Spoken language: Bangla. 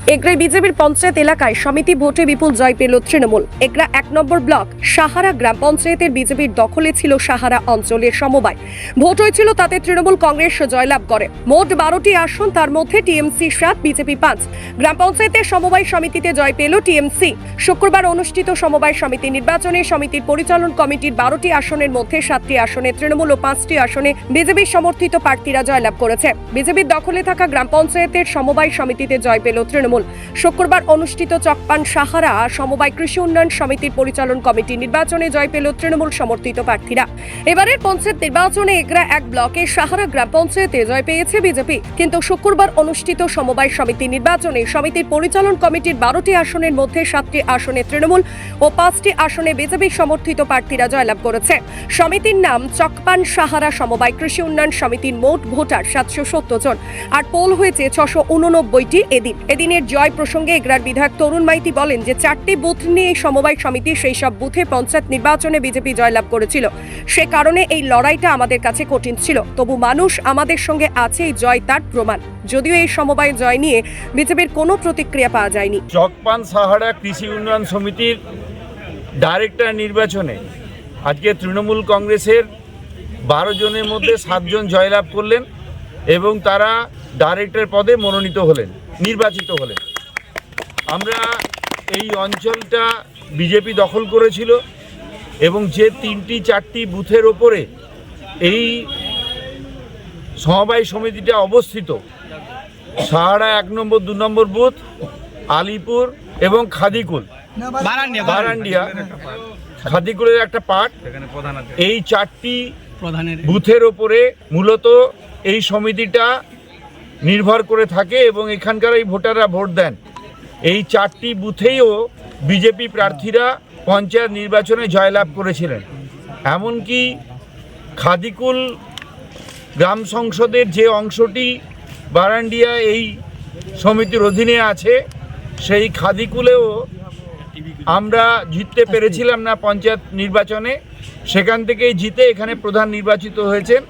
এগরায় বিজেপির পঞ্চায়েত এলাকায় সমিতি ভোটে বিপুল জয় পেল তৃণমূল। এগরা 1 নম্বর ব্লক সাহারা গ্রাম পঞ্চায়েতের বিজেপির দখলে ছিল সাহারা অঞ্চলের সমবায়। ভোট হয়েছিল, তাতে তৃণমূল কংগ্রেস জয়লাভ করে। মোট 12টি আসন, তার মধ্যে টিএমসি 7, বিজেপি 5। গ্রাম পঞ্চায়েতের সমবায় সমিতিতে জয় পেল টিএমসি। শুক্রবার অনুষ্ঠিত সমবায় সমিতি নির্বাচনে সমিতির পরিচালন কমিটির 12টি আসনের মধ্যে 7টি আসনে তৃণমূল ও 5টি আসনে বিজেপি সমর্থিত প্রার্থীরা জয়লাভ করেছে। বিজেপির দখলে থাকা গ্রাম পঞ্চায়েতের সমবায় সমিতিতে জয় পেল তৃণমূল। শুক্রবার অনুষ্ঠিত চকপান সাহারা সমবায় কৃষি উন্নয়ন সমিতির পরিচালন কমিটি নির্বাচনে জয় পেল তৃণমূল সমর্থিত প্রার্থীরা। এবারের পঞ্চায়েত নির্বাচনে এগরা 1 ব্লকের সাহারা গ্রাম পঞ্চায়েতে জয় পেয়েছে বিজেপি, কিন্তু শুক্রবার অনুষ্ঠিত সমবায় সমিতি নির্বাচনে সমিতির পরিচালন কমিটির 12টি আসনের মধ্যে 7টি আসনে তৃণমূল ও 5টি আসনে বিজেপি সমর্থিত প্রার্থীরা জয়লাভ করেছে। সমিতির নাম চকপান সাহারা সমবায় কৃষি উন্নয়ন সমিতির মোট ভোটার 770 জন, আর পোল হয়েছে 689টি। এদিনের জয় প্রসঙ্গে এগরার বিধায়ক তরুণ মাইতি বলেন যে 4টি বুথ নিয়ে এই সমবায় সমিতি, সেই সব বুথে পঞ্চায়েত নির্বাচনে বিজেপি জয়লাভ করেছিল। সে কারণে এই লড়াইটা আমাদের কাছে কঠিন ছিল, তবু মানুষ আমাদের সঙ্গে আছে, এই জয় তার প্রমাণ। যদিও এই সমবায় জয় নিয়ে বিজেপির কোনো প্রতিক্রিয়া পাওয়া যায়নি। চকপান সাহারা কৃষি উন্নয়ন সমিতির ডাইরেক্টর নির্বাচনে আজকে তৃণমূল কংগ্রেসের 12 জনের মধ্যে 7 জন জয়লাভ করলেন এবং তারা ডাইরেক্টর পদে নির্বাচিত হলেন। আমরা এই অঞ্চলটা বিজেপি দখল করেছিল এবং যে 3টি 4টি বুথের ওপরে এই সমবায় সমিতিটা অবস্থিত, সাহারা 1 নম্বর 2 নম্বর বুথ, আলিপুর এবং খাদিকুল বারান্ডিয়া, খাদিকুলের একটা পার্ট, এই 4টি বুথের ওপরে মূলত এই সমিতিটা নির্ভর করে থাকে এবং এখানকার এই ভোটাররা ভোট দেন। এই 4টি বুথেও বিজেপি প্রার্থীরা পঞ্চায়েত নির্বাচনে জয়লাভ করেছিলেন। এমনকি খাদিকুল গ্রাম সংসদের যে অংশটি বারান্ডিয়া এই সমিতির অধীনে আছে, সেই খাদিকুলেও আমরা জিততে পেরেছিলাম না পঞ্চায়েত নির্বাচনে। সেখান থেকেই জিতে এখানে প্রধান নির্বাচিত হয়েছেন।